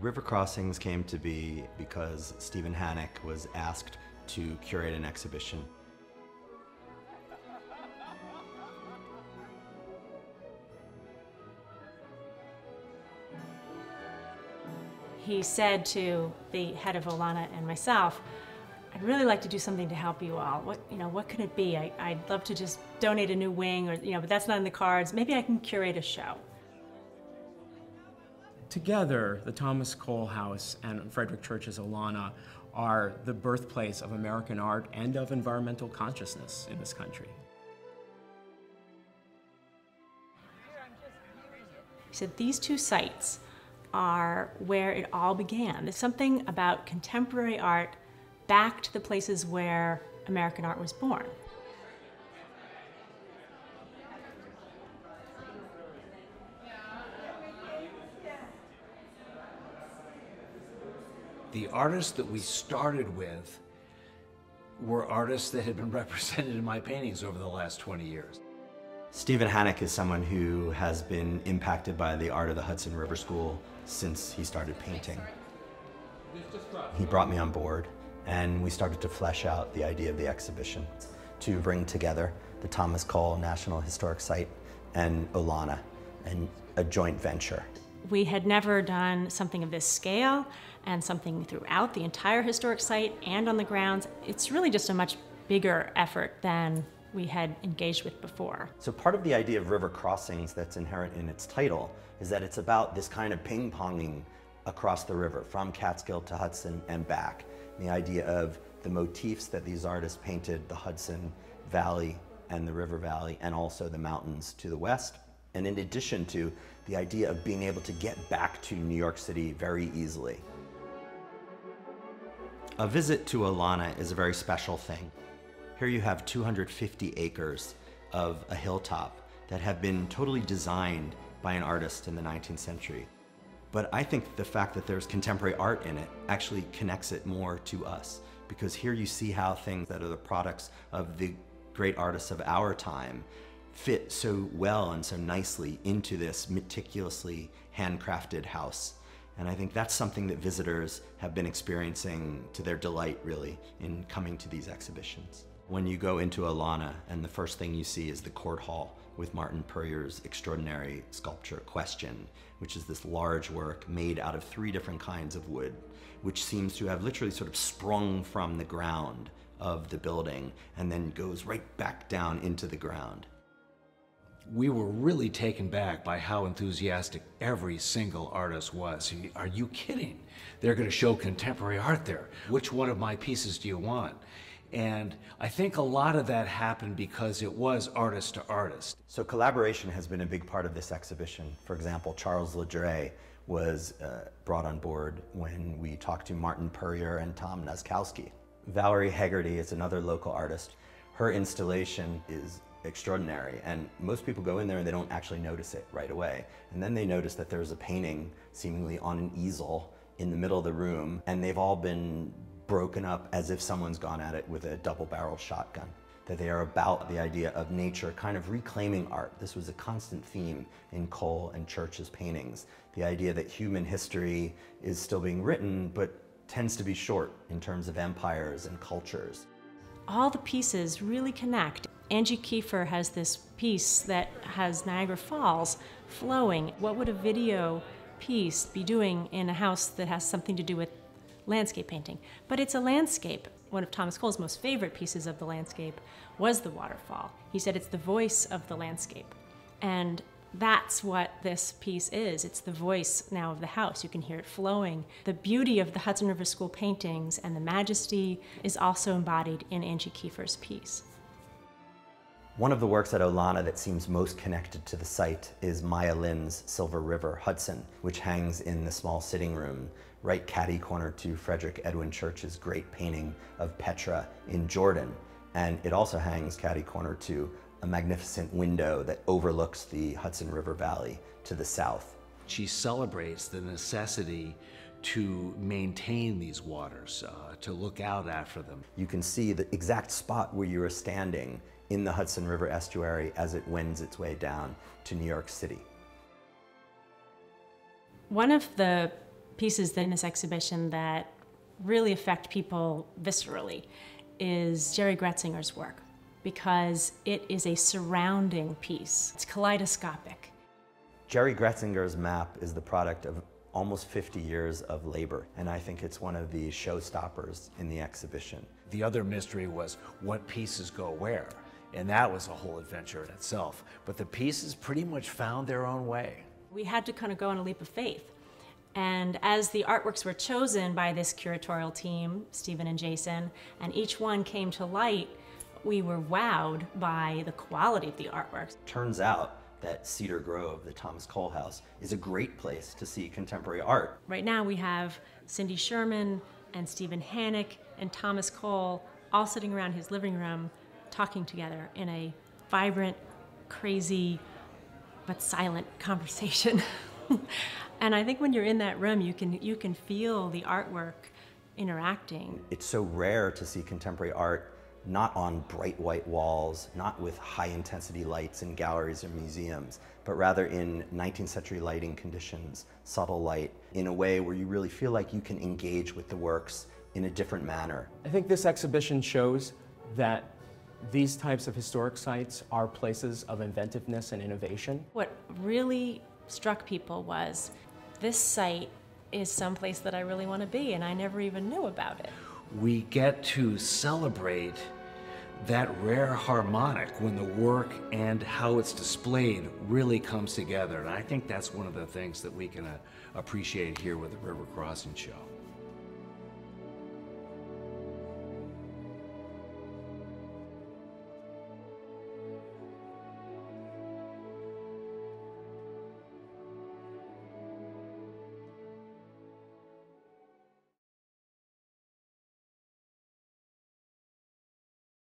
River Crossings came to be because Stephen Hannock was asked to curate an exhibition. He said to the head of Olana and myself, I'd really like to do something to help you all. What could it be? I'd love to just donate a new wing, or, but that's not in the cards. Maybe I can curate a show. Together, the Thomas Cole House and Frederic Church's Olana are the birthplace of American art and of environmental consciousness in this country. He said these two sites are where it all began. There's something about contemporary art back to the places where American art was born. The artists that we started with were artists that had been represented in my paintings over the last 20 years. Stephen Hannock is someone who has been impacted by the art of the Hudson River School since he started painting. He brought me on board, and we started to flesh out the idea of the exhibition to bring together the Thomas Cole National Historic Site and Olana, and a joint venture. We had never done something of this scale and something throughout the entire historic site and on the grounds. It's really just a much bigger effort than we had engaged with before. So part of the idea of River Crossings that's inherent in its title is that it's about this kind of ping-ponging across the river from Catskill to Hudson and back. The idea of the motifs that these artists painted, the Hudson Valley and the River Valley, and also the mountains to the west. And in addition to the idea of being able to get back to New York City very easily. A visit to Olana is a very special thing. Here you have 250 acres of a hilltop that have been totally designed by an artist in the 19th century. But I think the fact that there's contemporary art in it actually connects it more to us, because here you see how things that are the products of the great artists of our time fit so well and so nicely into this meticulously handcrafted house. And I think that's something that visitors have been experiencing to their delight, really, in coming to these exhibitions. When you go into Olana, and the first thing you see is the court hall with Martin Puryear's extraordinary sculpture, Question, which is this large work made out of 3 different kinds of wood, which seems to have literally sort of sprung from the ground of the building and then goes right back down into the ground. We were really taken back by how enthusiastic every single artist was. Are you kidding? They're going to show contemporary art there. Which one of my pieces do you want? And I think a lot of that happened because it was artist to artist. So collaboration has been a big part of this exhibition. For example, Charles LeDray was brought on board when we talked to Martin Puryear and Tom Nozkowski. Valerie Hegarty is another local artist. Her installation is extraordinary, and most people go in there and they don't actually notice it right away. And then they notice that there's a painting seemingly on an easel in the middle of the room, and they've all been broken up as if someone's gone at it with a double-barreled shotgun. That they are about the idea of nature kind of reclaiming art. This was a constant theme in Cole and Church's paintings. The idea that human history is still being written, but tends to be short in terms of empires and cultures. All the pieces really connect. Angie Keefer has this piece that has Niagara Falls flowing. What would a video piece be doing in a house that has something to do with landscape painting? But it's a landscape. One of Thomas Cole's most favorite pieces of the landscape was the waterfall. He said it's the voice of the landscape. And that's what this piece is. It's the voice now of the house. You can hear it flowing. The beauty of the Hudson River School paintings and the majesty is also embodied in Angie Keefer's piece. One of the works at Olana that seems most connected to the site is Maya Lynn's Silver River Hudson, which hangs in the small sitting room right catty-corner to Frederic Edwin Church's great painting of Petra in Jordan. And it also hangs catty-corner to a magnificent window that overlooks the Hudson River Valley to the south. She celebrates the necessity to maintain these waters, to look out after them. You can see the exact spot where you are standing in the Hudson River estuary as it wends its way down to New York City. One of the pieces in this exhibition that really affect people viscerally is Jerry Gretzinger's work, because it is a surrounding piece. It's kaleidoscopic. Jerry Gretzinger's map is the product of almost 50 years of labor, and I think it's one of the showstoppers in the exhibition. The other mystery was what pieces go where, and that was a whole adventure in itself. But the pieces pretty much found their own way. We had to kind of go on a leap of faith. And as the artworks were chosen by this curatorial team, Stephen and Jason, and each one came to light, we were wowed by the quality of the artworks. Turns out that Cedar Grove, the Thomas Cole House, is a great place to see contemporary art. Right now we have Cindy Sherman and Stephen Hannock and Thomas Cole all sitting around his living room talking together in a vibrant, crazy, but silent conversation. And I think when you're in that room, you can feel the artwork interacting. It's so rare to see contemporary art not on bright white walls, not with high intensity lights in galleries or museums, but rather in 19th century lighting conditions, subtle light, in a way where you really feel like you can engage with the works in a different manner. I think this exhibition shows that these types of historic sites are places of inventiveness and innovation. What really struck people was this site is someplace that I really want to be, and I never even knew about it. We get to celebrate that rare harmonic when the work and how it's displayed really comes together. And I think that's one of the things that we can appreciate here with the River Crossing Show.